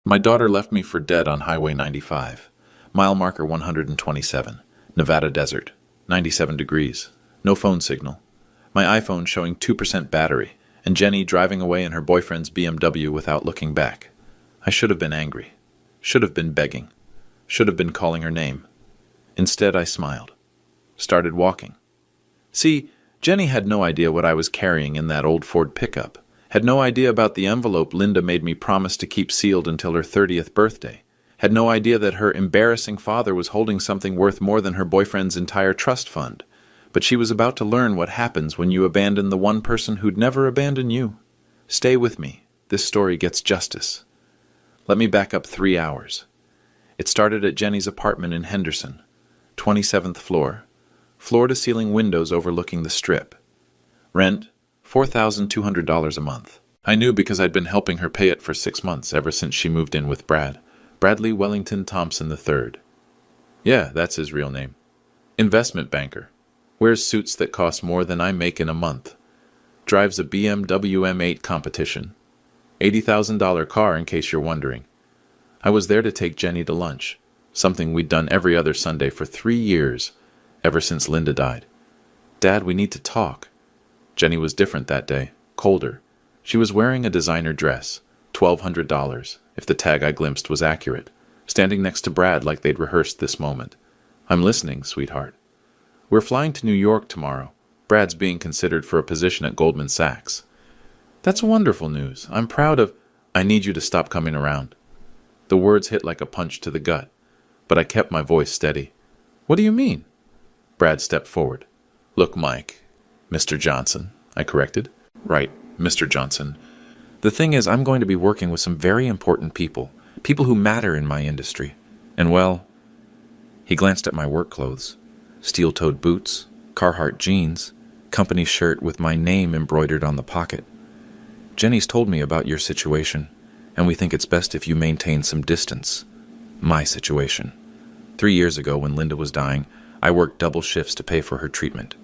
My daughter left me for dead on Highway 95. Mile marker 127. Nevada desert. 97 degrees. No phone signal. My iPhone showing 2% battery, and Jenny driving away in her boyfriend's BMW without looking back. I should have been angry. Should have been begging. Should have been calling her name. Instead, I smiled. Started walking. See, Jenny had no idea what I was carrying in that old Ford pickup. Had no idea about the envelope Linda made me promise to keep sealed until her 30th birthday. Had no idea that her embarrassing father was holding something worth more than her boyfriend's entire trust fund. But she was about to learn what happens when you abandon the one person who'd never abandon you. Stay with me. This story gets justice. Let me back up 3 hours. It started at Jenny's apartment in Henderson, 27th floor, floor-to-ceiling windows overlooking the Strip. Rent, $4,200 a month. I knew because I'd been helping her pay it for 6 months ever since she moved in with Bradley Wellington Thompson III. Yeah, that's his real name. Investment banker. Wears suits that cost more than I make in a month. Drives a BMW M8 competition. $80,000 car, in case you're wondering. I was there to take Jenny to lunch, something we'd done every other Sunday for 3 years, ever since Linda died. Dad, we need to talk. Jenny was different that day, colder. She was wearing a designer dress, $1,200, if the tag I glimpsed was accurate, standing next to Brad like they'd rehearsed this moment. I'm listening, sweetheart. We're flying to New York tomorrow. Brad's being considered for a position at Goldman Sachs. That's wonderful news. I'm proud of... I need you to stop coming around. The words hit like a punch to the gut, but I kept my voice steady. What do you mean? Brad stepped forward. Look, Mike. Mr. Johnson, I corrected. Right, Mr. Johnson. The thing is, I'm going to be working with some very important people, people who matter in my industry. And well, he glanced at my work clothes. Steel-toed boots, Carhartt jeans, company shirt with my name embroidered on the pocket. Jenny's told me about your situation, and we think it's best if you maintain some distance. My situation. 3 years ago, when Linda was dying, I worked double shifts to pay for her treatment.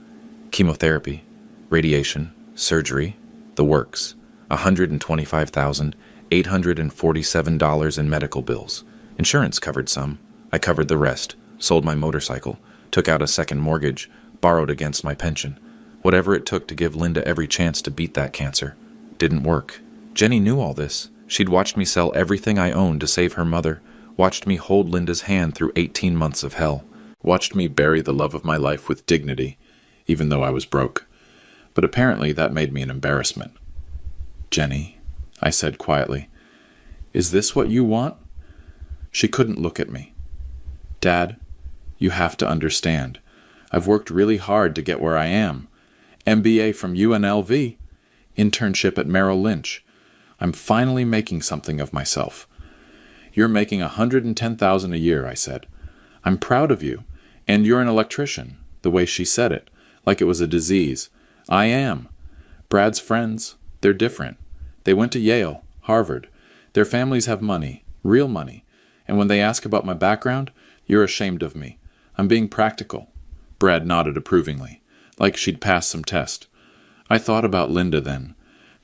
Chemotherapy, radiation, surgery, the works. $125,847 in medical bills. Insurance covered some. I covered the rest. Sold my motorcycle. Took out a second mortgage. Borrowed against my pension. Whatever it took to give Linda every chance to beat that cancer. Didn't work. Jenny knew all this. She'd watched me sell everything I owned to save her mother. Watched me hold Linda's hand through 18 months of hell. Watched me bury the love of my life with dignity, even though I was broke. But apparently that made me an embarrassment. Jenny, I said quietly, is this what you want? She couldn't look at me. Dad, you have to understand. I've worked really hard to get where I am. MBA from UNLV. Internship at Merrill Lynch. I'm finally making something of myself. You're making $110,000 a year, I said. I'm proud of you. And you're an electrician, the way she said it, like it was a disease. I am. Brad's friends, they're different. They went to Yale, Harvard. Their families have money, real money. And when they ask about my background, you're ashamed of me. I'm being practical. Brad nodded approvingly, like she'd passed some test. I thought about Linda then.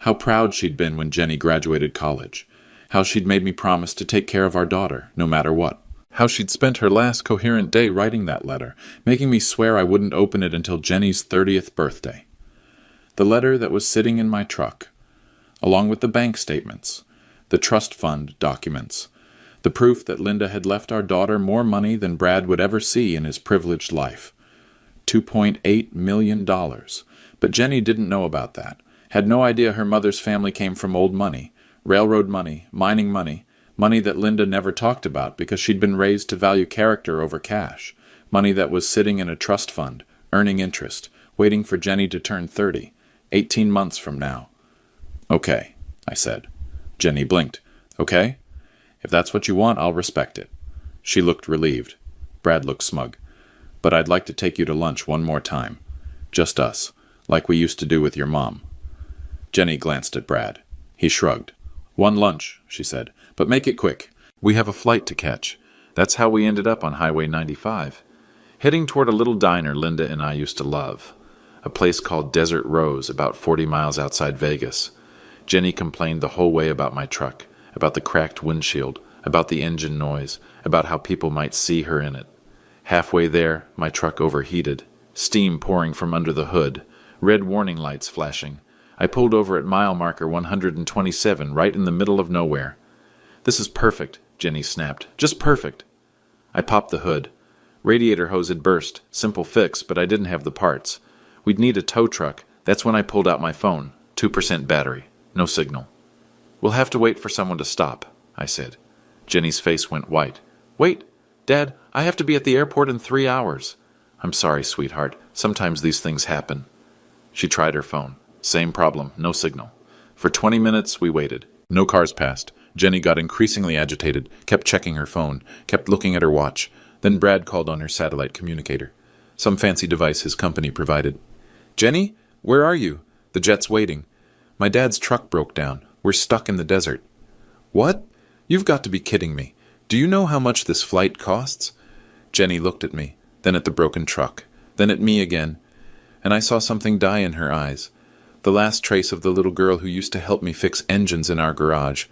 How proud she'd been when Jenny graduated college. How she'd made me promise to take care of our daughter, no matter what. How she'd spent her last coherent day writing that letter, making me swear I wouldn't open it until Jenny's 30th birthday. The letter that was sitting in my truck, along with the bank statements, the trust fund documents, the proof that Linda had left our daughter more money than Brad would ever see in his privileged life. $2.8 million. But Jenny didn't know about that, had no idea her mother's family came from old money, railroad money, mining money, money that Linda never talked about because she'd been raised to value character over cash, money that was sitting in a trust fund, earning interest, waiting for Jenny to turn 30, 18 months from now. Okay, I said. Jenny blinked. Okay? If that's what you want, I'll respect it. She looked relieved. Brad looked smug. But I'd like to take you to lunch one more time. Just us, like we used to do with your mom. Jenny glanced at Brad. He shrugged. One lunch, she said, but make it quick. We have a flight to catch. That's how we ended up on Highway 95, heading toward a little diner Linda and I used to love, a place called Desert Rose about 40 miles outside Vegas. Jenny complained the whole way about my truck, about the cracked windshield, about the engine noise, about how people might see her in it. Halfway there, my truck overheated, steam pouring from under the hood, red warning lights flashing. I pulled over at mile marker 127, right in the middle of nowhere. "This is perfect," Jenny snapped. "Just perfect." I popped the hood. Radiator hose had burst. Simple fix, but I didn't have the parts. We'd need a tow truck. That's when I pulled out my phone. 2% battery. No signal. "We'll have to wait for someone to stop," I said. Jenny's face went white. "Wait, Dad, I have to be at the airport in 3 hours. "I'm sorry, sweetheart. Sometimes these things happen." She tried her phone. Same problem, no signal. For 20 minutes, we waited. No cars passed. Jenny got increasingly agitated, kept checking her phone, kept looking at her watch. Then Brad called on her satellite communicator. Some fancy device his company provided. "Jenny, where are you? The jet's waiting. My dad's truck broke down. We're stuck in the desert." "What? You've got to be kidding me. Do you know how much this flight costs?" Jenny looked at me, then at the broken truck, then at me again, and I saw something die in her eyes. The last trace of the little girl who used to help me fix engines in our garage.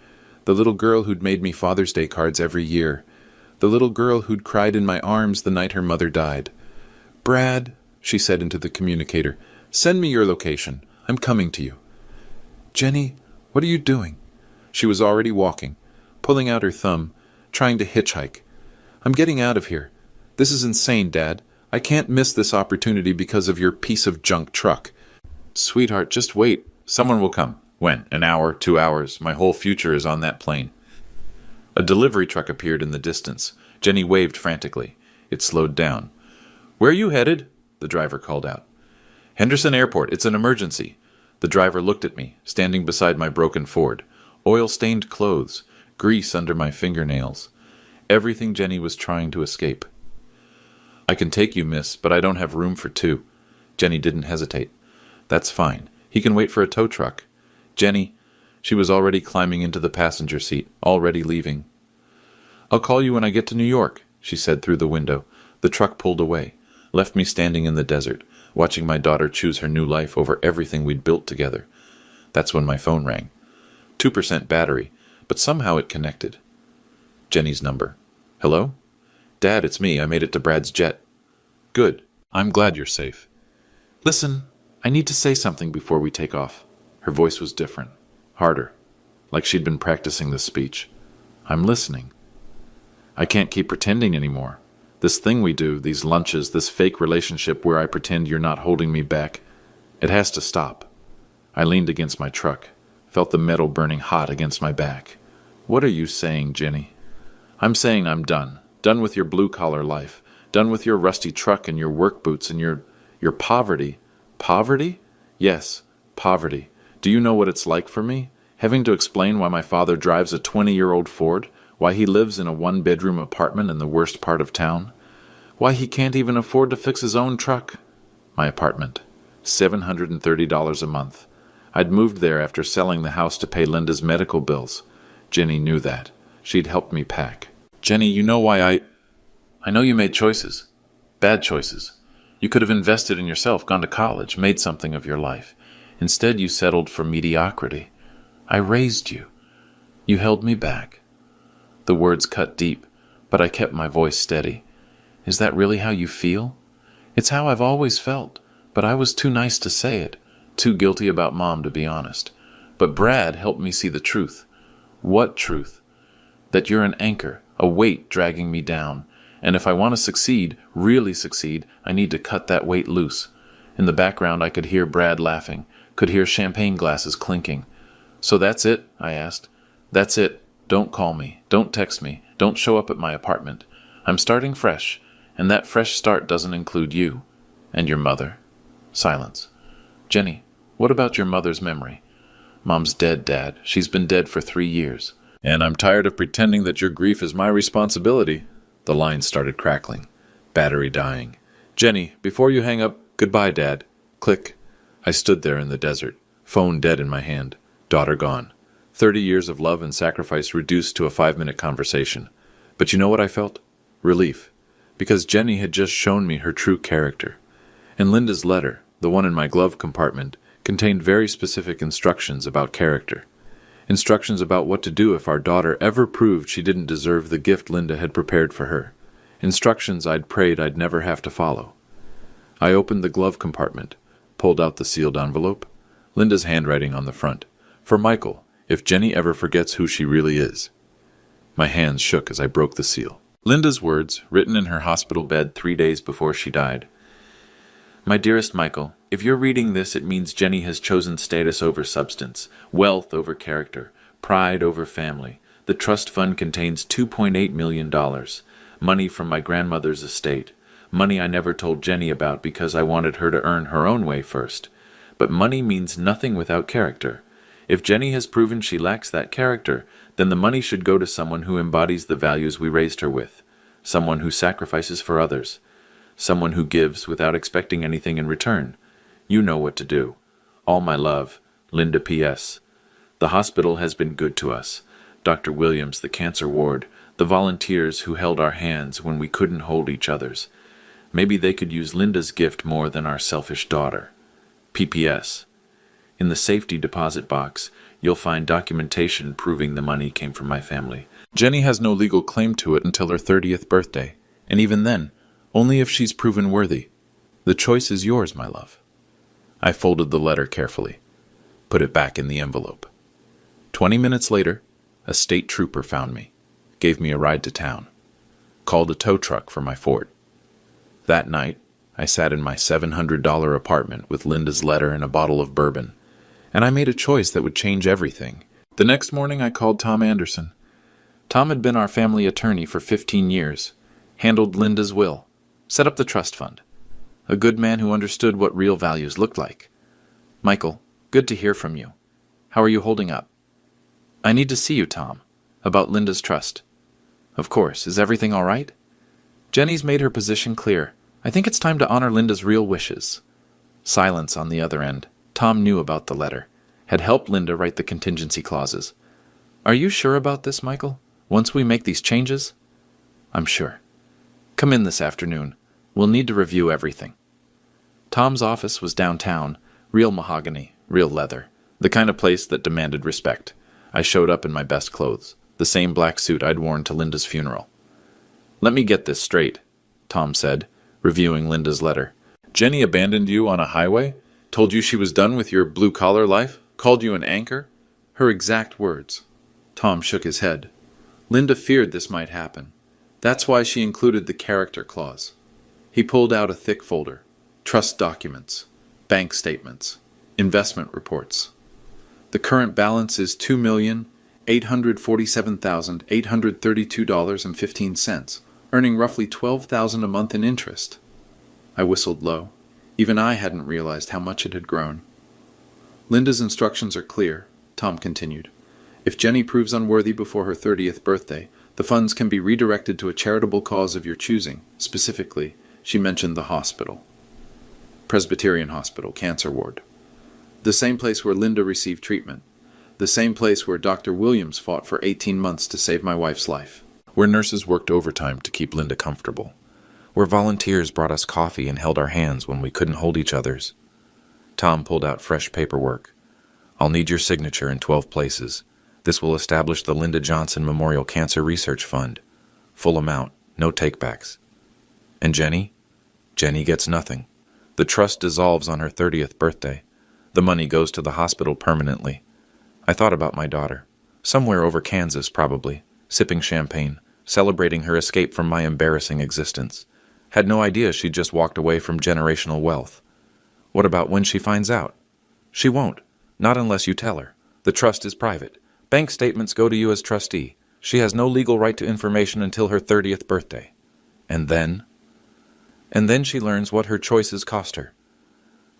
The little girl who'd made me Father's Day cards every year. The little girl who'd cried in my arms the night her mother died. "Brad," she said into the communicator, "send me your location. I'm coming to you." "Jenny, what are you doing?" She was already walking, pulling out her thumb, trying to hitchhike. "I'm getting out of here. This is insane, Dad. I can't miss this opportunity because of your piece of junk truck." "Sweetheart, just wait. Someone will come." "When? An hour? 2 hours? My whole future is on that plane." A delivery truck appeared in the distance. Jenny waved frantically. It slowed down. "Where are you headed?" the driver called out. "Henderson Airport. It's an emergency." The driver looked at me, standing beside my broken Ford. Oil-stained clothes, grease under my fingernails. Everything Jenny was trying to escape. "I can take you, miss, but I don't have room for 2. Jenny didn't hesitate. "That's fine. He can wait for a tow truck." "Jenny," she was already climbing into the passenger seat, already leaving. "I'll call you when I get to New York," she said through the window. The truck pulled away, left me standing in the desert, watching my daughter choose her new life over everything we'd built together. That's when my phone rang. 2% battery, but somehow it connected. Jenny's number. "Hello? Dad, it's me. I made it to Brad's jet." "Good. I'm glad you're safe." "Listen, I need to say something before we take off." Her voice was different, harder, like she'd been practicing this speech. "I'm listening. I can't keep pretending anymore. This thing we do, these lunches, this fake relationship where I pretend you're not holding me back, it has to stop." I leaned against my truck, felt the metal burning hot against my back. "What are you saying, Jenny?" "I'm saying I'm done. Done with your blue-collar life. Done with your rusty truck and your work boots and your poverty." "Poverty?" "Yes, poverty. Do you know what it's like for me? Having to explain why my father drives a 20-year-old Ford, why he lives in a 1-bedroom apartment in the worst part of town, why he can't even afford to fix his own truck. My apartment. $730 a month. I'd moved there after selling the house to pay Linda's medical bills. Jenny knew that. She'd helped me pack. Jenny, you know why I know you made choices. Bad choices. You could have invested in yourself, gone to college, made something of your life. Instead, you settled for mediocrity. I raised you. You held me back." The words cut deep, but I kept my voice steady. "Is that really how you feel?" "It's how I've always felt, but I was too nice to say it. Too guilty about Mom, to be honest. But Brad helped me see the truth." "What truth?" "That you're an anchor, a weight dragging me down. And if I want to succeed, really succeed, I need to cut that weight loose." In the background, I could hear Brad laughing, could hear champagne glasses clinking. "So that's it?" I asked. "That's it. Don't call me. Don't text me. Don't show up at my apartment. I'm starting fresh, and that fresh start doesn't include you. And your mother." Silence. "Jenny, what about your mother's memory?" "Mom's dead, Dad. She's been dead for 3 years." "And I'm tired of pretending that your grief is my responsibility." The line started crackling. Battery dying. "Jenny, before you hang up, goodbye, Dad." Click. I stood there in the desert, phone dead in my hand, daughter gone. 30 years of love and sacrifice reduced to a 5-minute conversation. But you know what I felt? Relief. Because Jenny had just shown me her true character. And Linda's letter, the one in my glove compartment, contained very specific instructions about character. Instructions about what to do if our daughter ever proved she didn't deserve the gift Linda had prepared for her. Instructions I'd prayed I'd never have to follow. I opened the glove compartment, pulled out the sealed envelope, Linda's handwriting on the front. For Michael, if Jenny ever forgets who she really is. My hands shook as I broke the seal. Linda's words, written in her hospital bed 3 days before she died. My dearest Michael, if you're reading this, it means Jenny has chosen status over substance, wealth over character, pride over family. The trust fund contains $2.8 million, money from my grandmother's estate, money I never told Jenny about because I wanted her to earn her own way first. But money means nothing without character. If Jenny has proven she lacks that character, then the money should go to someone who embodies the values we raised her with, someone who sacrifices for others, someone who gives without expecting anything in return. You know what to do. All my love, Linda P.S. The hospital has been good to us. Dr. Williams, the cancer ward, the volunteers who held our hands when we couldn't hold each other's. Maybe they could use Linda's gift more than our selfish daughter. P.P.S. In the safety deposit box, you'll find documentation proving the money came from my family. Jenny has no legal claim to it until her 30th birthday, and even then, only if she's proven worthy. The choice is yours, my love. I folded the letter carefully, put it back in the envelope. 20 minutes later, a state trooper found me, gave me a ride to town, called a tow truck for my Ford. That night, I sat in my $700 apartment with Linda's letter and a bottle of bourbon, and I made a choice that would change everything. The next morning, I called Tom Anderson. Tom had been our family attorney for 15 years, handled Linda's will, set up the trust fund. A good man who understood what real values looked like. Michael, good to hear from you. How are you holding up? I need to see you, Tom, about Linda's trust. Of course, is everything all right? Jenny's made her position clear. I think it's time to honor Linda's real wishes. Silence on the other end. Tom knew about the letter, had helped Linda write the contingency clauses. Are you sure about this, Michael? Once we make these changes? I'm sure. Come in this afternoon. We'll need to review everything. Tom's office was downtown, real mahogany, real leather, the kind of place that demanded respect. I showed up in my best clothes, the same black suit I'd worn to Linda's funeral. Let me get this straight, Tom said, reviewing Linda's letter. Jenny abandoned you on a highway? Told you she was done with your blue-collar life? Called you an anchor? Her exact words. Tom shook his head. Linda feared this might happen. That's why she included the character clause. He pulled out a thick folder. Trust documents, bank statements, investment reports. The current balance is $2,847,832.15, earning roughly $12,000 a month in interest. I whistled low. Even I hadn't realized how much it had grown. Linda's instructions are clear, Tom continued. If Jenny proves unworthy before her 30th birthday, the funds can be redirected to a charitable cause of your choosing. Specifically, she mentioned the hospital. Presbyterian Hospital, Cancer Ward. The same place where Linda received treatment. The same place where Dr. Williams fought for 18 months to save my wife's life. Where nurses worked overtime to keep Linda comfortable. Where volunteers brought us coffee and held our hands when we couldn't hold each other's. Tom pulled out fresh paperwork. I'll need your signature in 12 places. This will establish the Linda Johnson Memorial Cancer Research Fund. Full amount, no takebacks. And Jenny? Jenny gets nothing. The trust dissolves on her 30th birthday. The money goes to the hospital permanently. I thought about my daughter. Somewhere over Kansas, probably, sipping champagne, celebrating her escape from my embarrassing existence. Had no idea she'd just walked away from generational wealth. What about when she finds out? She won't. Not unless you tell her. The trust is private. Bank statements go to you as trustee. She has no legal right to information until her 30th birthday. And then she learns what her choices cost her.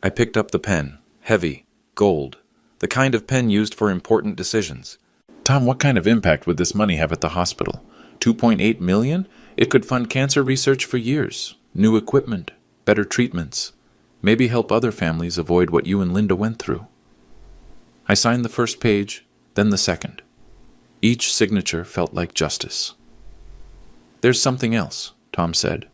I picked up the pen. Heavy. Gold. The kind of pen used for important decisions. Tom, what kind of impact would this money have at the hospital? $2.8 million? It could fund cancer research for years. New equipment. Better treatments. Maybe help other families avoid what you and Linda went through. I signed the first page, then the second. Each signature felt like justice. There's something else, Tom said.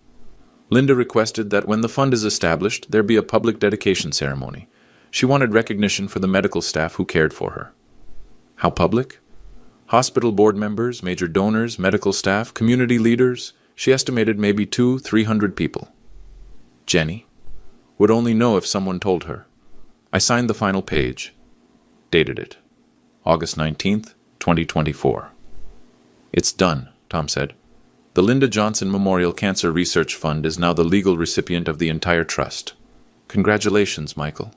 Linda requested that when the fund is established, there be a public dedication ceremony. She wanted recognition for the medical staff who cared for her. How public? Hospital board members, major donors, medical staff, community leaders. She estimated maybe 300 people. Jenny would only know if someone told her. I signed the final page. Dated it. August 19th, 2024. It's done, Tom said. The Linda Johnson Memorial Cancer Research Fund is now the legal recipient of the entire trust. Congratulations, Michael.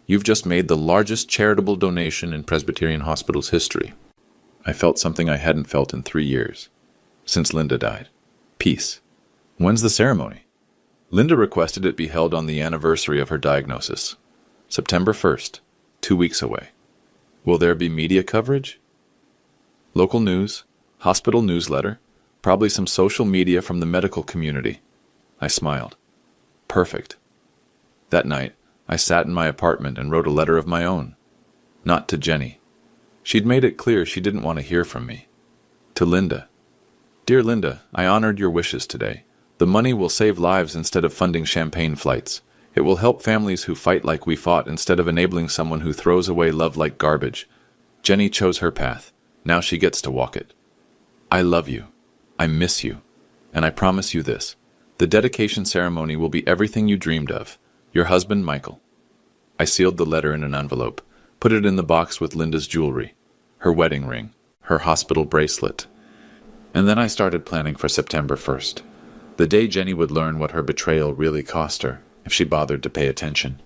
You've just made the largest charitable donation in Presbyterian Hospital's history. I felt something I hadn't felt in 3 years. Since Linda died. Peace. When's the ceremony? Linda requested it be held on the anniversary of her diagnosis. September 1st, 2 weeks away. Will there be media coverage? Local news, hospital newsletter, probably some social media from the medical community. I smiled. Perfect. That night, I sat in my apartment and wrote a letter of my own. Not to Jenny. She'd made it clear she didn't want to hear from me. To Linda. Dear Linda, I honored your wishes today. The money will save lives instead of funding champagne flights. It will help families who fight like we fought instead of enabling someone who throws away love like garbage. Jenny chose her path. Now she gets to walk it. I love you. I miss you. And I promise you this. The dedication ceremony will be everything you dreamed of. Your husband, Michael. I sealed the letter in an envelope, put it in the box with Linda's jewelry, her wedding ring, her hospital bracelet. And then I started planning for September 1st, the day Jenny would learn what her betrayal really cost her, if she bothered to pay attention.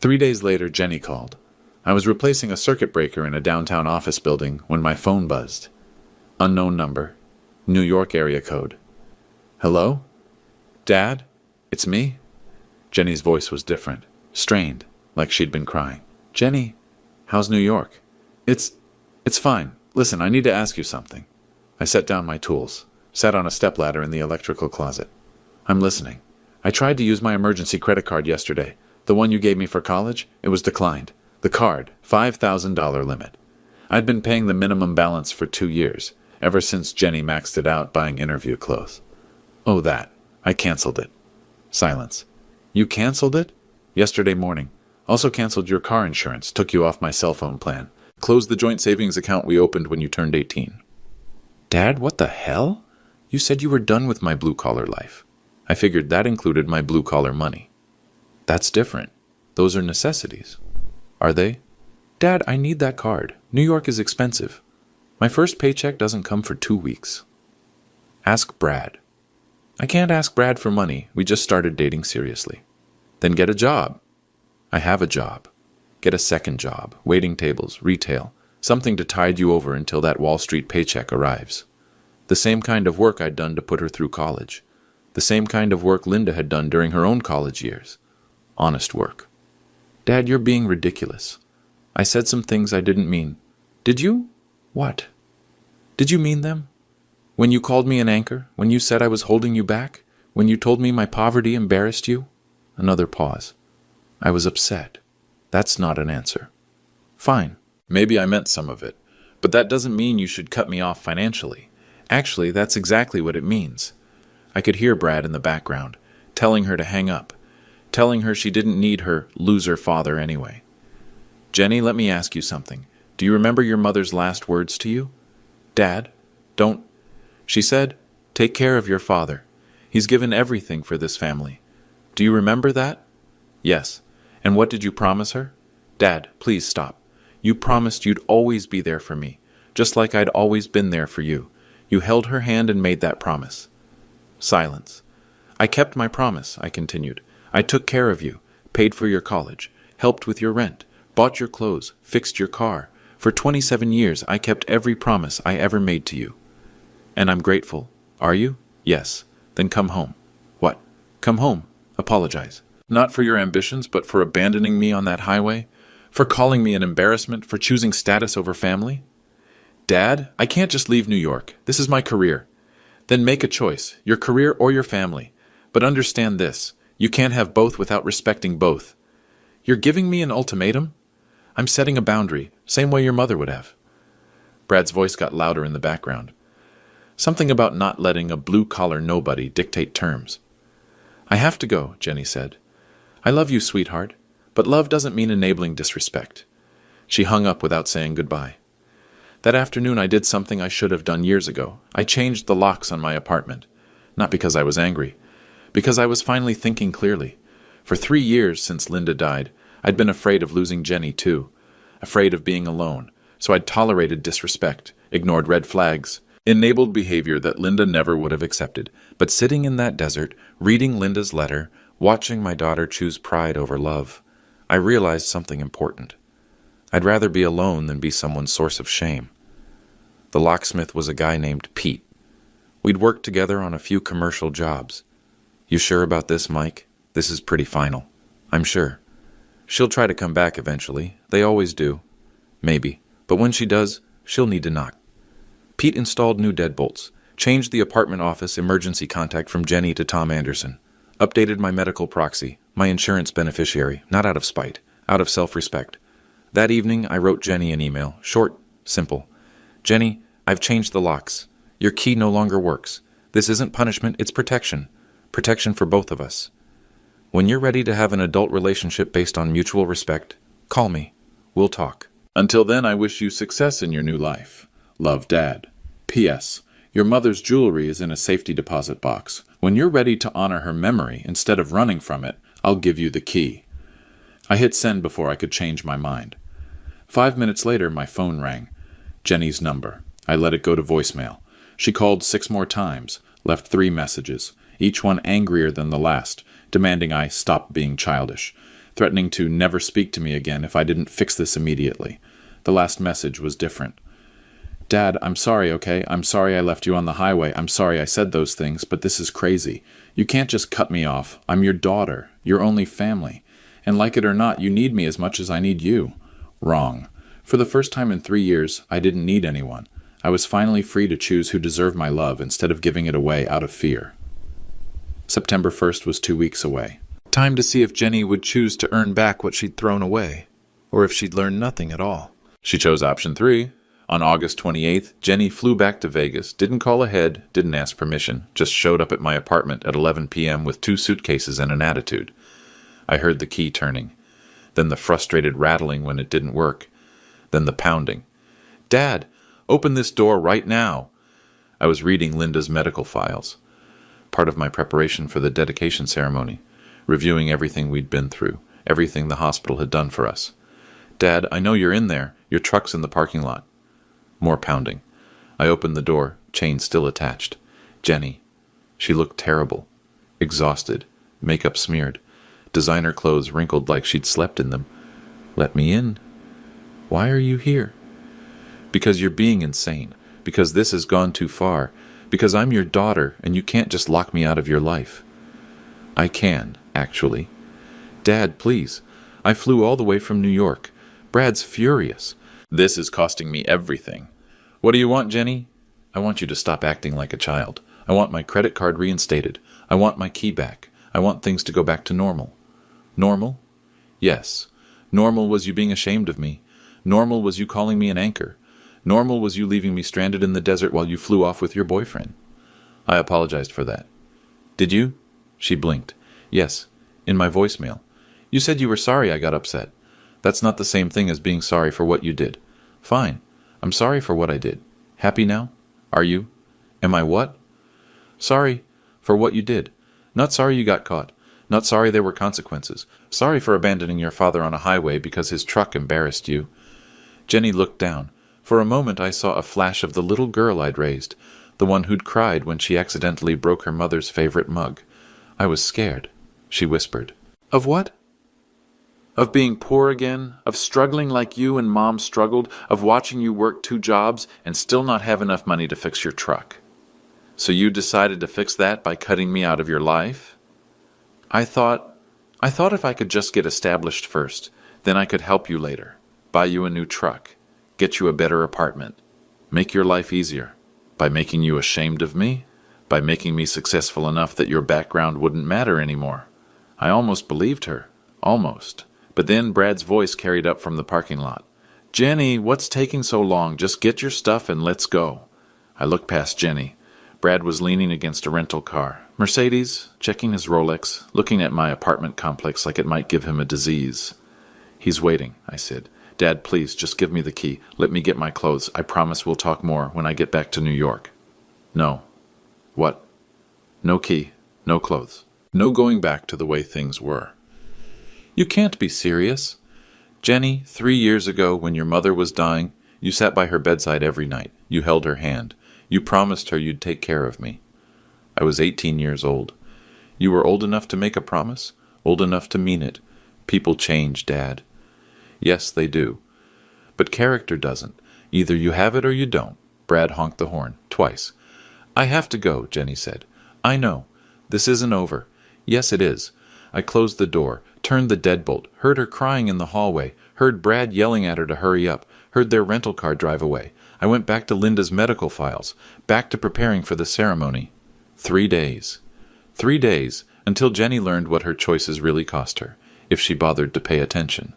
3 days later, Jenny called. I was replacing a circuit breaker in a downtown office building when my phone buzzed. Unknown number. New York area code. Hello? Dad? It's me? Jenny's voice was different, strained, like she'd been crying. Jenny, how's New York? It's fine. Listen, I need to ask you something. I set down my tools, sat on a stepladder in the electrical closet. I'm listening. I tried to use my emergency credit card yesterday. The one you gave me for college, it was declined. The card, $5,000 limit. I'd been paying the minimum balance for 2 years, ever since Jenny maxed it out buying interview clothes. Oh, that. I canceled it. Silence. You canceled it? Yesterday morning. Also canceled your car insurance, took you off my cell phone plan. Closed the joint savings account we opened when you turned 18. Dad, what the hell? You said you were done with my blue-collar life. I figured that included my blue-collar money. That's different. Those are necessities. Are they? Dad, I need that card. New York is expensive. My first paycheck doesn't come for 2 weeks. Ask Brad. I can't ask Brad for money. We just started dating seriously. Then get a job. I have a job. Get a second job. Waiting tables, retail. Something to tide you over until that Wall Street paycheck arrives. The same kind of work I'd done to put her through college. The same kind of work Linda had done during her own college years. Honest work. Dad, you're being ridiculous. I said some things I didn't mean. Did you? What? Did you mean them? When you called me an anchor? When you said I was holding you back? When you told me my poverty embarrassed you? Another pause. I was upset. That's not an answer. Fine. Maybe I meant some of it. But that doesn't mean you should cut me off financially. Actually, that's exactly what it means. I could hear Brad in the background, telling her to hang up, telling her she didn't need her loser father anyway. Jenny, let me ask you something. Do you remember your mother's last words to you? Dad, don't... She said, take care of your father. He's given everything for this family. Do you remember that? Yes. And what did you promise her? Dad, please stop. You promised you'd always be there for me, just like I'd always been there for you. You held her hand and made that promise. Silence. I kept my promise, I continued. I took care of you, paid for your college, helped with your rent, bought your clothes, fixed your car. For 27 years, I kept every promise I ever made to you. And I'm grateful. Are you? Yes. Then come home. What? Come home. Apologize. Not for your ambitions, but for abandoning me on that highway? For calling me an embarrassment? For choosing status over family? Dad, I can't just leave New York. This is my career. Then make a choice, your career or your family. But understand this, you can't have both without respecting both. You're giving me an ultimatum? I'm setting a boundary, same way your mother would have. Brad's voice got louder in the background. Something about not letting a blue-collar nobody dictate terms. I have to go, Jenny said. I love you, sweetheart, but love doesn't mean enabling disrespect. She hung up without saying goodbye. That afternoon I did something I should have done years ago. I changed the locks on my apartment. Not because I was angry. Because I was finally thinking clearly. For 3 years since Linda died, I'd been afraid of losing Jenny too. Afraid of being alone. So I'd tolerated disrespect, ignored red flags, enabled behavior that Linda never would have accepted. But sitting in that desert, reading Linda's letter, watching my daughter choose pride over love, I realized something important. I'd rather be alone than be someone's source of shame. The locksmith was a guy named Pete. We'd worked together on a few commercial jobs. You sure about this, Mike? This is pretty final. I'm sure. She'll try to come back eventually. They always do. Maybe. But when she does, she'll need to knock. Pete installed new deadbolts, changed the apartment office emergency contact from Jenny to Tom Anderson, updated my medical proxy, my insurance beneficiary, not out of spite, out of self-respect. That evening, I wrote Jenny an email, short, simple. Jenny, I've changed the locks. Your key no longer works. This isn't punishment, it's protection. Protection for both of us. When you're ready to have an adult relationship based on mutual respect, call me. We'll talk. Until then, I wish you success in your new life. Love, Dad. P.S. Your mother's jewelry is in a safety deposit box. When you're ready to honor her memory, instead of running from it, I'll give you the key. I hit send before I could change my mind. 5 minutes later, my phone rang. Jenny's number. I let it go to voicemail. She called 6 more times, left 3 messages, each one angrier than the last, demanding I stop being childish, threatening to never speak to me again if I didn't fix this immediately. The last message was different. Dad, I'm sorry, okay? I'm sorry I left you on the highway. I'm sorry I said those things, but this is crazy. You can't just cut me off. I'm your daughter, your only family. And like it or not, you need me as much as I need you. Wrong. For the first time in 3 years, I didn't need anyone. I was finally free to choose who deserved my love instead of giving it away out of fear. September 1st was 2 weeks away. Time to see if Jenny would choose to earn back what she'd thrown away, or if she'd learned nothing at all. She chose option 3. On August 28th, Jenny flew back to Vegas, didn't call ahead, didn't ask permission, just showed up at my apartment at 11 p.m. with 2 suitcases and an attitude. I heard the key turning, then the frustrated rattling when it didn't work, then the pounding. Dad, open this door right now. I was reading Linda's medical files, part of my preparation for the dedication ceremony, reviewing everything we'd been through, everything the hospital had done for us. Dad, I know you're in there. Your truck's in the parking lot. More pounding. I opened the door, chain still attached. Jenny. She looked terrible, exhausted, makeup smeared, designer clothes wrinkled like she'd slept in them. Let me in. Why are you here? Because you're being insane. Because this has gone too far. Because I'm your daughter, and you can't just lock me out of your life. I can, actually. Dad, please. I flew all the way from New York. Brad's furious. This is costing me everything. What do you want, Jenny? I want you to stop acting like a child. I want my credit card reinstated. I want my key back. I want things to go back to normal. Normal? Yes. Normal was you being ashamed of me. Normal was you calling me an anchor. Normal was you leaving me stranded in the desert while you flew off with your boyfriend. I apologized for that. Did you? She blinked. Yes, in my voicemail. You said you were sorry I got upset. That's not the same thing as being sorry for what you did. Fine. I'm sorry for what I did. Happy now? Are you? Am I what? Sorry for what you did. Not sorry you got caught. Not sorry there were consequences. Sorry for abandoning your father on a highway because his truck embarrassed you. Jenny looked down. For a moment I saw a flash of the little girl I'd raised, the one who'd cried when she accidentally broke her mother's favorite mug. I was scared. She whispered. Of what? Of being poor again, of struggling like you and Mom struggled, of watching you work 2 jobs and still not have enough money to fix your truck. So you decided to fix that by cutting me out of your life? I thought if I could just get established first, then I could help you later, buy you a new truck, get you a better apartment, make your life easier, by making you ashamed of me, by making me successful enough that your background wouldn't matter anymore. I almost believed her, almost. But then Brad's voice carried up from the parking lot. Jenny, what's taking so long? Just get your stuff and let's go. I looked past Jenny. Brad was leaning against a rental car. Mercedes, checking his Rolex, looking at my apartment complex like it might give him a disease. He's waiting, I said. Dad, please, just give me the key. Let me get my clothes. I promise we'll talk more when I get back to New York. No. What? No key, no clothes. No going back to the way things were. You can't be serious. Jenny, 3 years ago, when your mother was dying, you sat by her bedside every night. You held her hand. You promised her you'd take care of me. I was 18 years old. You were old enough to make a promise, old enough to mean it. People change, Dad. Yes, they do. But character doesn't. Either you have it or you don't. Brad honked the horn, twice. I have to go, Jenny said. I know. This isn't over. Yes, it is. I closed the door, turned the deadbolt, heard her crying in the hallway, heard Brad yelling at her to hurry up, heard their rental car drive away. I went back to Linda's medical files, back to preparing for the ceremony. 3 days. 3 days, until Jenny learned what her choices really cost her, if she bothered to pay attention.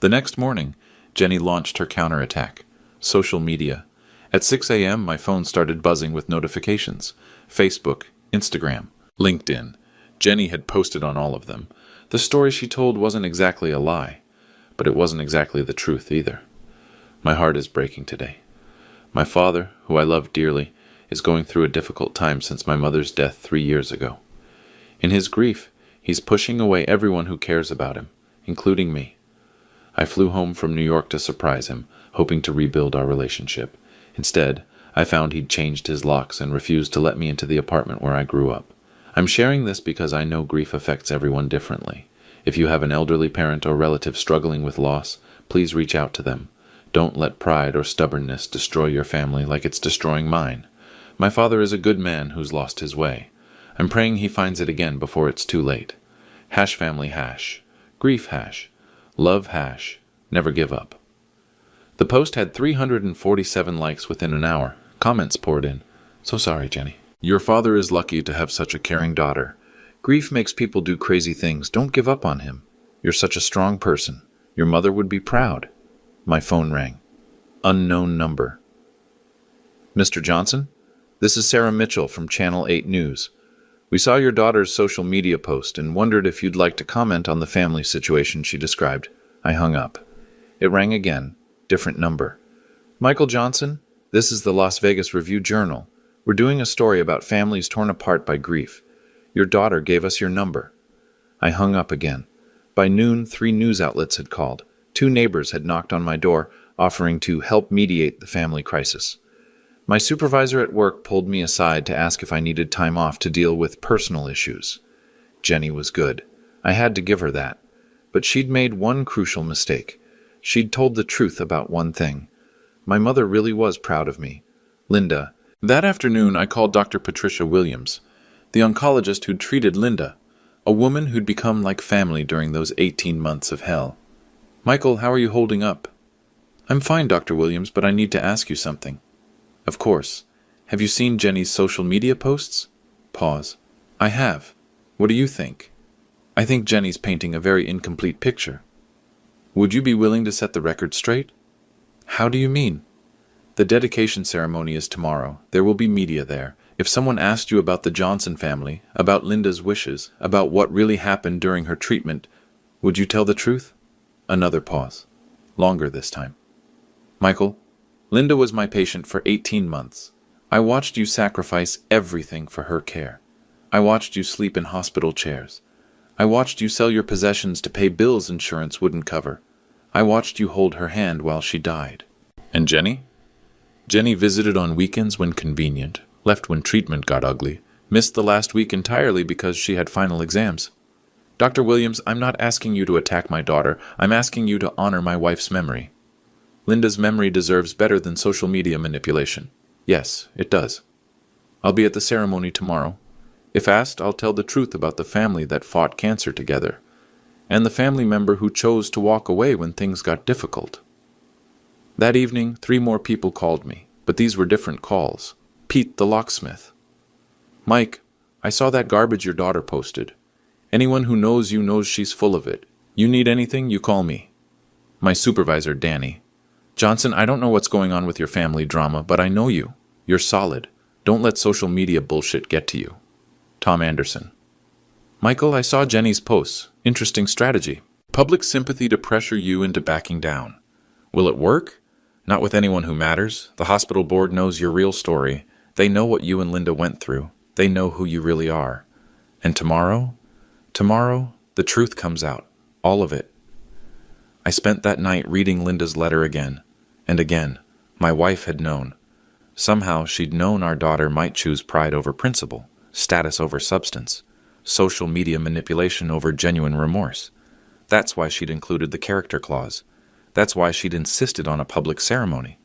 The next morning, Jenny launched her counterattack. Social media. At 6 a.m., my phone started buzzing with notifications. Facebook, Instagram, LinkedIn. Jenny had posted on all of them. The story she told wasn't exactly a lie, but it wasn't exactly the truth either. My heart is breaking today. My father, who I love dearly, is going through a difficult time since my mother's death 3 years ago. In his grief, he's pushing away everyone who cares about him, including me. I flew home from New York to surprise him, hoping to rebuild our relationship. Instead, I found he'd changed his locks and refused to let me into the apartment where I grew up. I'm sharing this because I know grief affects everyone differently. If you have an elderly parent or relative struggling with loss, please reach out to them. Don't let pride or stubbornness destroy your family like it's destroying mine. My father is a good man who's lost his way. I'm praying he finds it again before it's too late. Hash family hash. Grief hash. Love hash. Never give up. The post had 347 likes within an hour. Comments poured in. So sorry, Jenny. Your father is lucky to have such a caring daughter. Grief makes people do crazy things. Don't give up on him. You're such a strong person. Your mother would be proud. My phone rang. Unknown number. Mr. Johnson? This is Sarah Mitchell from Channel 8 News. We saw your daughter's social media post and wondered if you'd like to comment on the family situation she described. I hung up. It rang again. Different number. Michael Johnson? This is the Las Vegas Review-Journal. We're doing a story about families torn apart by grief. Your daughter gave us your number. I hung up again. By noon, 3 news outlets had called. 2 neighbors had knocked on my door, offering to help mediate the family crisis. My supervisor at work pulled me aside to ask if I needed time off to deal with personal issues. Jenny was good. I had to give her that. But she'd made one crucial mistake. She'd told the truth about one thing. My mother really was proud of me. Linda. That afternoon, I called Dr. Patricia Williams, the oncologist who'd treated Linda, a woman who'd become like family during those 18 months of hell. Michael, how are you holding up? I'm fine, Dr. Williams, but I need to ask you something. Of course. Have you seen Jenny's social media posts? Pause. I have. What do you think? I think Jenny's painting a very incomplete picture. Would you be willing to set the record straight? How do you mean? The dedication ceremony is tomorrow. There will be media there. If someone asked you about the Johnson family, about Linda's wishes, about what really happened during her treatment, would you tell the truth? Another pause. Longer this time. Michael, Linda was my patient for 18 months. I watched you sacrifice everything for her care. I watched you sleep in hospital chairs. I watched you sell your possessions to pay bills insurance wouldn't cover. I watched you hold her hand while she died. And Jenny? Jenny visited on weekends when convenient, left when treatment got ugly, missed the last week entirely because she had final exams. Dr. Williams, I'm not asking you to attack my daughter. I'm asking you to honor my wife's memory. Linda's memory deserves better than social media manipulation. Yes, it does. I'll be at the ceremony tomorrow. If asked, I'll tell the truth about the family that fought cancer together, and the family member who chose to walk away when things got difficult. That evening, 3 more people called me, but these were different calls. Pete the locksmith. Mike, I saw that garbage your daughter posted. Anyone who knows you knows she's full of it. You need anything, you call me. My supervisor, Danny. Johnson, I don't know what's going on with your family drama, but I know you. You're solid. Don't let social media bullshit get to you. Tom Anderson. Michael, I saw Jenny's posts. Interesting strategy. Public sympathy to pressure you into backing down. Will it work? Not with anyone who matters. The hospital board knows your real story. They know what you and Linda went through. They know who you really are. And tomorrow? Tomorrow, the truth comes out. All of it. I spent that night reading Linda's letter again. And again. My wife had known. Somehow she'd known our daughter might choose pride over principle, status over substance, social media manipulation over genuine remorse. That's why she'd included the character clause. That's why she'd insisted on a public ceremony.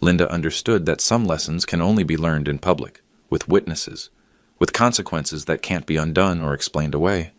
Linda understood that some lessons can only be learned in public, with witnesses, with consequences that can't be undone or explained away.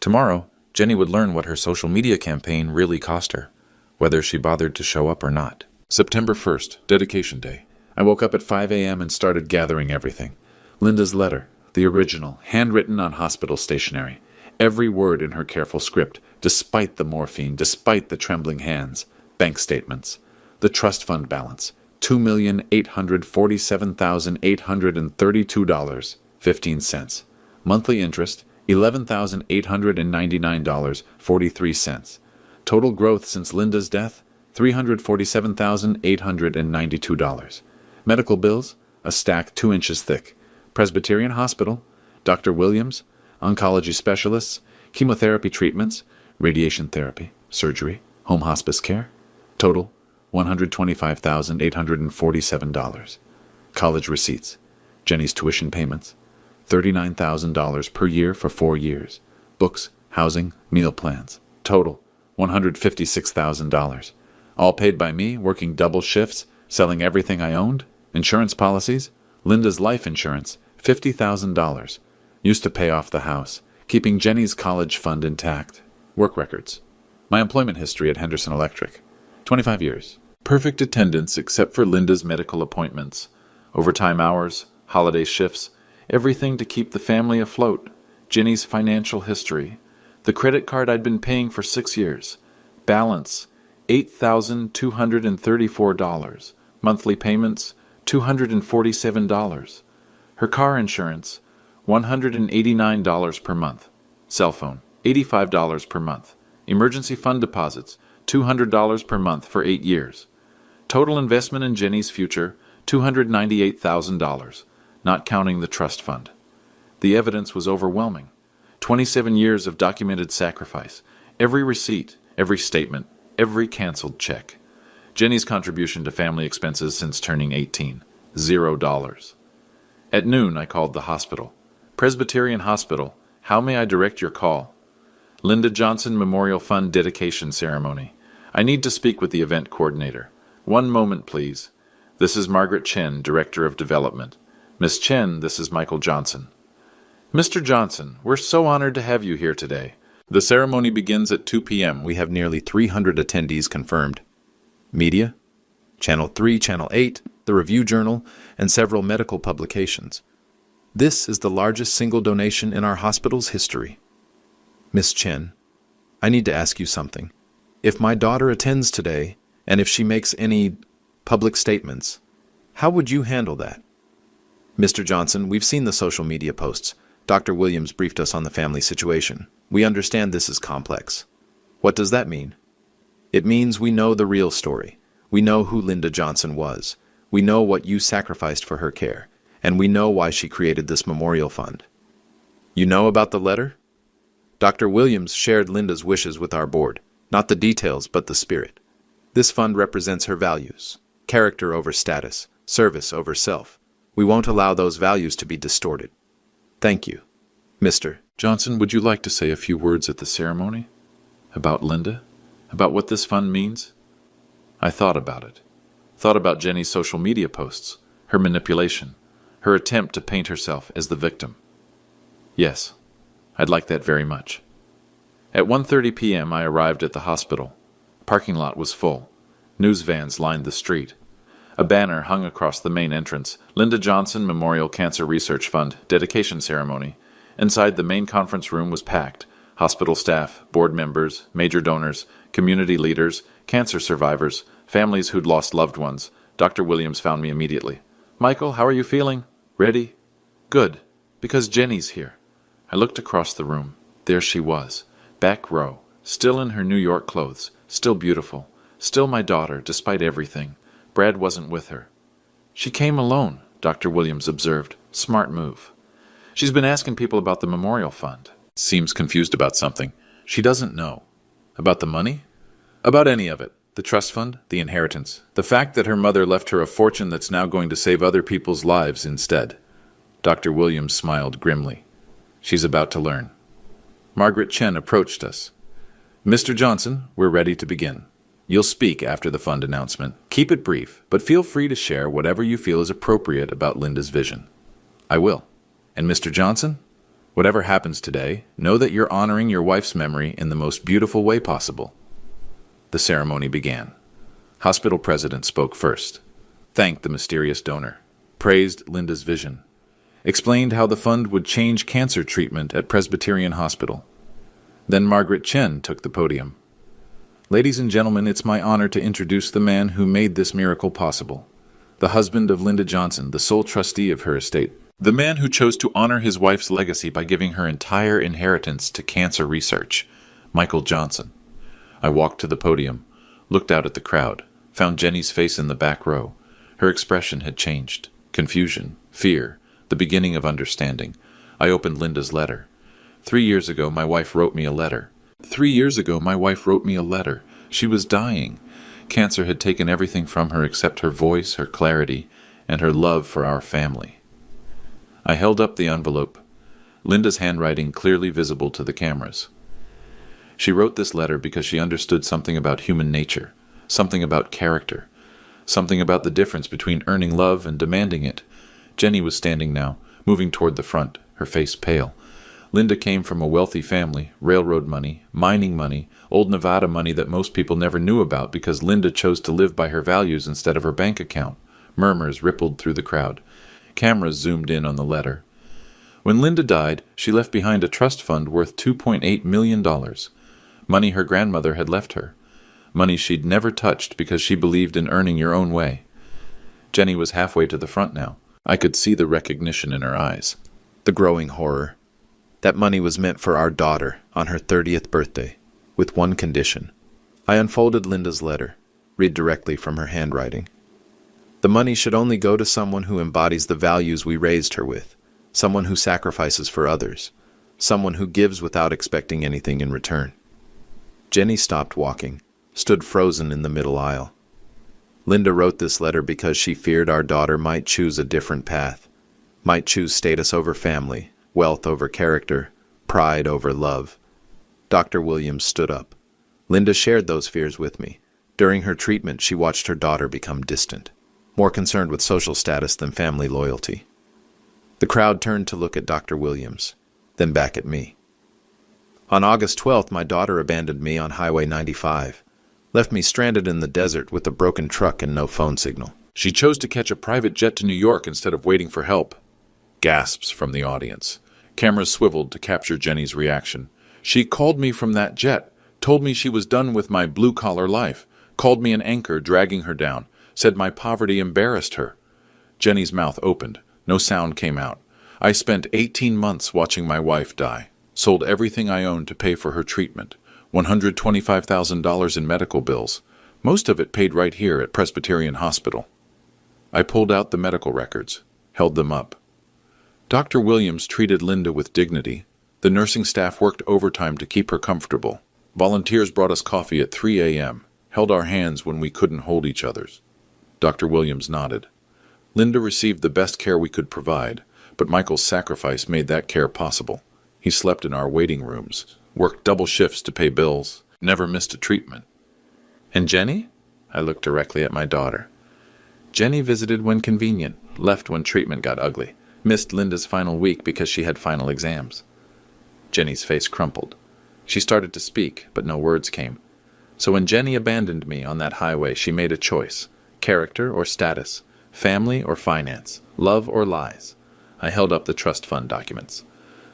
Tomorrow, Jenny would learn what her social media campaign really cost her, whether she bothered to show up or not. September 1st, Dedication Day. I woke up at 5 a.m. and started gathering everything. Linda's letter, the original, handwritten on hospital stationery. Every word in her careful script, despite the morphine, despite the trembling hands. Bank statements. The trust fund balance, $2,847,832.15. Monthly interest, $11,899.43. Total growth since Linda's death, $347,892. Medical bills, a stack 2 inches thick. Presbyterian Hospital, Dr. Williams, oncology specialists, chemotherapy treatments, radiation therapy, surgery, home hospice care. Total, $125,847. College receipts, Jenny's tuition payments, $39,000 per year for 4 years. Books, housing, meal plans. Total, $156,000. All paid by me, working double shifts, selling everything I owned. Insurance policies, Linda's life insurance, $50,000. Used to pay off the house, keeping Jenny's college fund intact. Work records. My employment history at Henderson Electric, 25 years. Perfect attendance except for Linda's medical appointments. Overtime hours, holiday shifts, everything to keep the family afloat. Jenny's financial history. The credit card I'd been paying for 6 years. Balance, $8,234. Monthly payments, $247. Her car insurance, $189 per month. Cell phone, $85 per month. Emergency fund deposits, $200 per month for 8 years. Total investment in Jenny's future, $298,000, not counting the trust fund. The evidence was overwhelming. 27 years of documented sacrifice. Every receipt, every statement, every canceled check. Jenny's contribution to family expenses since turning 18, $0. At noon, I called the hospital. Presbyterian Hospital, how may I direct your call? Linda Johnson Memorial Fund dedication ceremony. I need to speak with the event coordinator. 1 moment, please. This is Margaret Chen, Director of Development. Miss Chen, this is Michael Johnson. Mr. Johnson, we're so honored to have you here today. The ceremony begins at 2 p.m. We have nearly 300 attendees confirmed. Media, Channel 3, Channel 8, the Review Journal, and several medical publications. This is the largest single donation in our hospital's history. Miss Chen, I need to ask you something. If my daughter attends today, and if she makes any public statements, how would you handle that? Mr. Johnson, we've seen the social media posts. Dr. Williams briefed us on the family situation. We understand this is complex. What does that mean? It means we know the real story. We know who Linda Johnson was. We know what you sacrificed for her care. And we know why she created this memorial fund. You know about the letter? Dr. Williams shared Linda's wishes with our board. Not the details, but the spirit. This fund represents her values. Character over status. Service over self. We won't allow those values to be distorted. Thank you. Mr. Johnson, would you like to say a few words at the ceremony? About Linda? About what this fund means? I thought about it. Thought about Jenny's social media posts, her manipulation, her attempt to paint herself as the victim. Yes, I'd like that very much. At 1:30 p.m. I arrived at the hospital. Parking lot was full. News vans lined the street. A banner hung across the main entrance, Linda Johnson Memorial Cancer Research Fund, dedication ceremony. Inside the main conference room was packed. Hospital staff, board members, major donors, community leaders, cancer survivors, families who'd lost loved ones. Dr. Williams found me immediately. Michael, how are you feeling? Ready? Good, because Jenny's here. I looked across the room. There she was, back row, still in her New York clothes, still beautiful, Still my daughter, despite everything. Brad wasn't with her. She came alone, Dr. Williams observed. Smart move. She's been asking people about the memorial fund. Seems confused about something. She doesn't know. About the money? About any of it. The trust fund, the inheritance, the fact that her mother left her a fortune that's now going to save other people's lives instead. Dr. Williams smiled grimly. She's about to learn. Margaret Chen approached us. Mr. Johnson, we're ready to begin. You'll speak after the fund announcement. Keep it brief, but feel free to share whatever you feel is appropriate about Linda's vision. I will. And Mr. Johnson, whatever happens today, know that you're honoring your wife's memory in the most beautiful way possible. The ceremony began. Hospital president spoke first, thanked the mysterious donor, praised Linda's vision, explained how the fund would change cancer treatment at Presbyterian Hospital. Then Margaret Chen took the podium. Ladies and gentlemen, it's my honor to introduce the man who made this miracle possible, the husband of Linda Johnson, the sole trustee of her estate, the man who chose to honor his wife's legacy by giving her entire inheritance to cancer research, Michael Johnson. I walked to the podium, looked out at the crowd, found Jenny's face in the back row. Her expression had changed. Confusion, fear, the beginning of understanding. I opened Linda's letter. 3 years ago, my wife wrote me a letter. 3 years ago, my wife wrote me a letter. She was dying. Cancer had taken everything from her except her voice, her clarity, and her love for our family. I held up the envelope, Linda's handwriting clearly visible to the cameras. She wrote this letter because she understood something about human nature, something about character, something about the difference between earning love and demanding it. Jenny was standing now, moving toward the front, her face pale. Linda came from a wealthy family, railroad money, mining money, old Nevada money that most people never knew about because Linda chose to live by her values instead of her bank account. Murmurs rippled through the crowd. Cameras zoomed in on the letter. When Linda died, she left behind a trust fund worth $2.8 million. Money her grandmother had left her. Money she'd never touched because she believed in earning your own way. Jenny was halfway to the front now. I could see the recognition in her eyes. The growing horror. That money was meant for our daughter on her 30th birthday, with one condition. I unfolded Linda's letter, read directly from her handwriting. The money should only go to someone who embodies the values we raised her with, someone who sacrifices for others, someone who gives without expecting anything in return. Jenny stopped walking, stood frozen in the middle aisle. Linda wrote this letter because she feared our daughter might choose a different path, might choose status over family, wealth over character, pride over love. Dr. Williams stood up. Linda shared those fears with me. During her treatment, she watched her daughter become distant, more concerned with social status than family loyalty. The crowd turned to look at Dr. Williams, then back at me. On August 12th, my daughter abandoned me on Highway 95, left me stranded in the desert with a broken truck and no phone signal. She chose to catch a private jet to New York instead of waiting for help. Gasps from the audience. Cameras swiveled to capture Jenny's reaction. She called me from that jet, told me she was done with my blue-collar life, called me an anchor dragging her down, said my poverty embarrassed her. Jenny's mouth opened. No sound came out. I spent 18 months watching my wife die. Sold everything I owned to pay for her treatment. $125,000 in medical bills. Most of it paid right here at Presbyterian Hospital. I pulled out the medical records, held them up. Dr. Williams treated Linda with dignity. The nursing staff worked overtime to keep her comfortable. Volunteers brought us coffee at 3 a.m., held our hands when we couldn't hold each other's. Dr. Williams nodded. Linda received the best care we could provide, but Michael's sacrifice made that care possible. He slept in our waiting rooms, worked double shifts to pay bills, never missed a treatment. And Jenny? I looked directly at my daughter. Jenny visited when convenient, left when treatment got ugly, missed Linda's final week because she had final exams. Jenny's face crumpled. She started to speak, but no words came. So when Jenny abandoned me on that highway, she made a choice. Character or status, family or finance, love or lies. I held up the trust fund documents.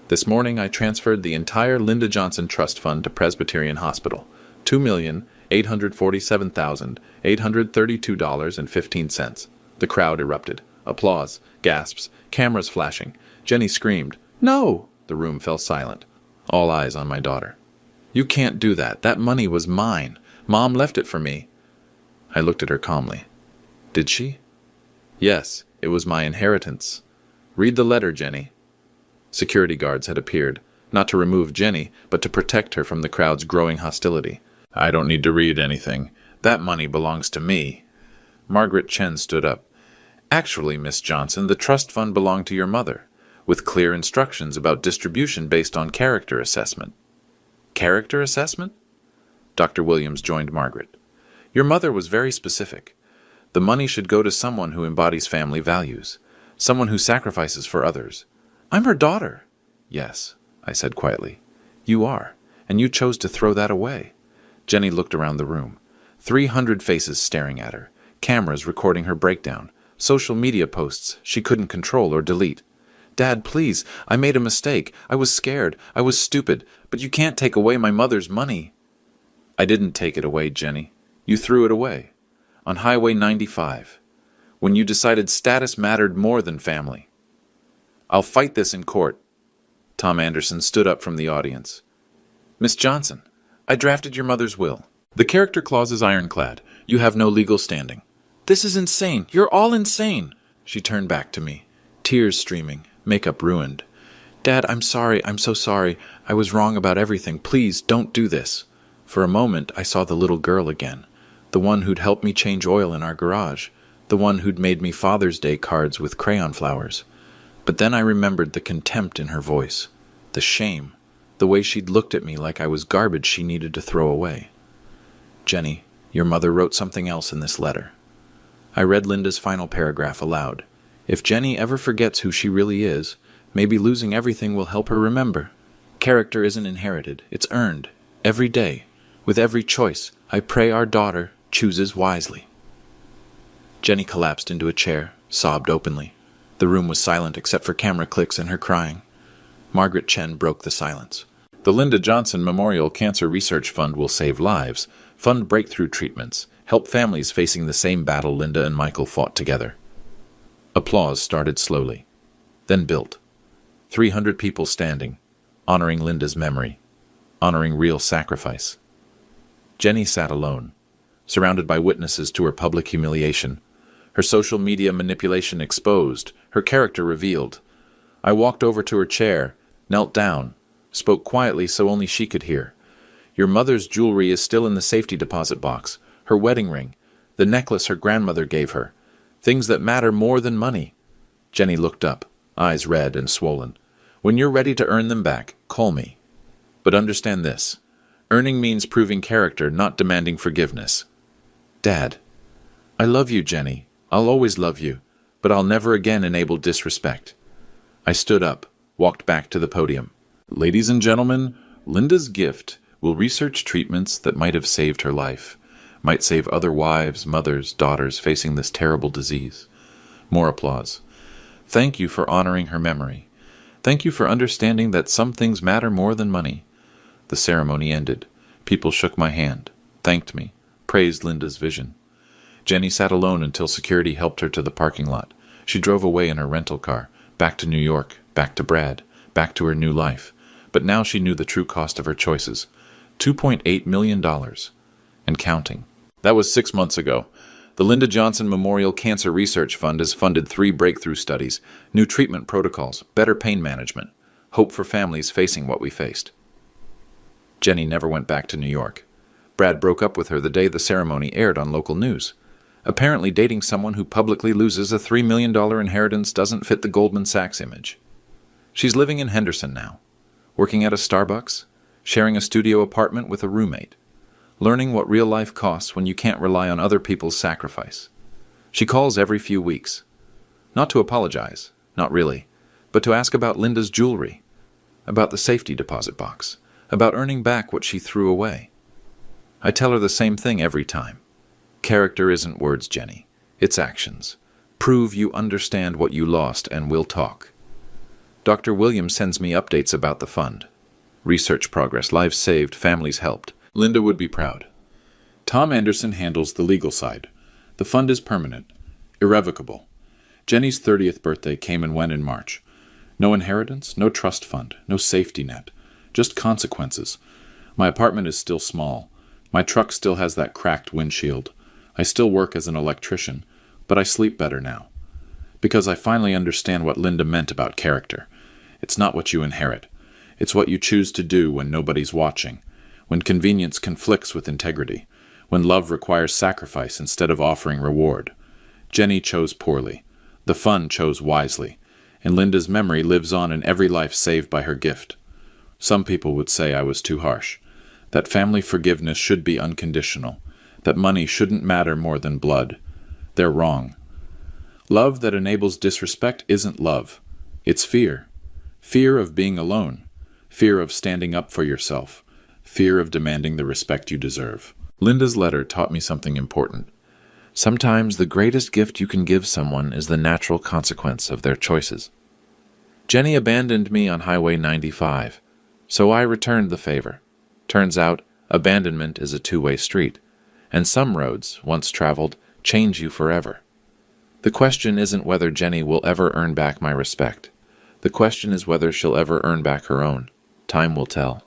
This morning, I transferred the entire Linda Johnson Trust Fund to Presbyterian Hospital, $2,847,832.15. The crowd erupted. Applause, gasps, cameras flashing. Jenny screamed, "No!" The room fell silent. All eyes on my daughter. "You can't do that. That money was mine. Mom left it for me." I looked at her calmly. Did she? Yes, it was my inheritance. Read the letter, Jenny. Security guards had appeared, not to remove Jenny, but to protect her from the crowd's growing hostility. I don't need to read anything. That money belongs to me. Margaret Chen stood up. Actually, Miss Johnson, the trust fund belonged to your mother, with clear instructions about distribution based on character assessment. Character assessment? Dr. Williams joined Margaret. Your mother was very specific. The money should go to someone who embodies family values, someone who sacrifices for others. I'm her daughter. Yes, I said quietly. You are, and you chose to throw that away. Jenny looked around the room. 300 faces staring at her, cameras recording her breakdown, social media posts she couldn't control or delete. Dad, please, I made a mistake. I was scared. I was stupid. But you can't take away my mother's money. I didn't take it away, Jenny. You threw it away. On Highway 95. When you decided status mattered more than family. I'll fight this in court. Tom Anderson stood up from the audience. Miss Johnson, I drafted your mother's will. The character clause is ironclad. You have no legal standing. This is insane. You're all insane. She turned back to me, tears streaming, makeup ruined. Dad, I'm sorry. I'm so sorry. I was wrong about everything. Please, don't do this. For a moment, I saw the little girl again, the one who'd helped me change oil in our garage, the one who'd made me Father's Day cards with crayon flowers. But then I remembered the contempt in her voice, the shame, the way she'd looked at me like I was garbage she needed to throw away. Jenny, your mother wrote something else in this letter. I read Linda's final paragraph aloud. If Jenny ever forgets who she really is, maybe losing everything will help her remember. Character isn't inherited, it's earned, every day. With every choice, I pray our daughter chooses wisely. Jenny collapsed into a chair, sobbed openly. The room was silent except for camera clicks and her crying. Margaret Chen broke the silence. The Linda Johnson Memorial Cancer Research Fund will save lives, fund breakthrough treatments, help families facing the same battle Linda and Michael fought together. Applause started slowly, then built. 300 people standing, honoring Linda's memory, honoring real sacrifice. Jenny sat alone, surrounded by witnesses to her public humiliation, her social media manipulation exposed, her character revealed. I walked over to her chair, knelt down, spoke quietly so only she could hear. Your mother's jewelry is still in the safety deposit box, her wedding ring, the necklace her grandmother gave her, things that matter more than money. Jenny looked up, eyes red and swollen. When you're ready to earn them back, call me. But understand this. Earning means proving character, not demanding forgiveness. Dad, I love you, Jenny. I'll always love you, but I'll never again enable disrespect. I stood up, walked back to the podium. Ladies and gentlemen, Linda's gift will research treatments that might have saved her life, might save other wives, mothers, daughters facing this terrible disease. More applause. Thank you for honoring her memory. Thank you for understanding that some things matter more than money. The ceremony ended. People shook my hand, thanked me, praised Linda's vision. Jenny sat alone until security helped her to the parking lot. She drove away in her rental car, back to New York, back to Brad, back to her new life. But now she knew the true cost of her choices. $2.8 million. And counting. That was 6 months ago. The Linda Johnson Memorial Cancer Research Fund has funded 3 breakthrough studies, new treatment protocols, better pain management, hope for families facing what we faced. Jenny never went back to New York. Brad broke up with her the day the ceremony aired on local news. Apparently dating someone who publicly loses a $3 million inheritance doesn't fit the Goldman Sachs image. She's living in Henderson now, working at a Starbucks, sharing a studio apartment with a roommate, learning what real life costs when you can't rely on other people's sacrifice. She calls every few weeks. Not to apologize, not really, but to ask about Linda's jewelry, about the safety deposit box, about earning back what she threw away. I tell her the same thing every time. Character isn't words, Jenny. It's actions. Prove you understand what you lost and we'll talk. Dr. Williams sends me updates about the fund. Research progress, lives saved, families helped. Linda would be proud. Tom Anderson handles the legal side. The fund is permanent, irrevocable. Jenny's 30th birthday came and went in March. No inheritance, no trust fund, no safety net. Just consequences. My apartment is still small. My truck still has that cracked windshield. I still work as an electrician, but I sleep better now. Because I finally understand what Linda meant about character. It's not what you inherit. It's what you choose to do when nobody's watching, when convenience conflicts with integrity, when love requires sacrifice instead of offering reward. Jenny chose poorly. The fun chose wisely. And Linda's memory lives on in every life saved by her gift. Some people would say I was too harsh, that family forgiveness should be unconditional, that money shouldn't matter more than blood. They're wrong. Love that enables disrespect isn't love. It's fear. Fear of being alone. Fear of standing up for yourself. Fear of demanding the respect you deserve. Linda's letter taught me something important. Sometimes the greatest gift you can give someone is the natural consequence of their choices. Jenny abandoned me on Highway 95, so I returned the favor. Turns out, abandonment is a two-way street, and some roads, once traveled, change you forever. The question isn't whether Jenny will ever earn back my respect. The question is whether she'll ever earn back her own. Time will tell.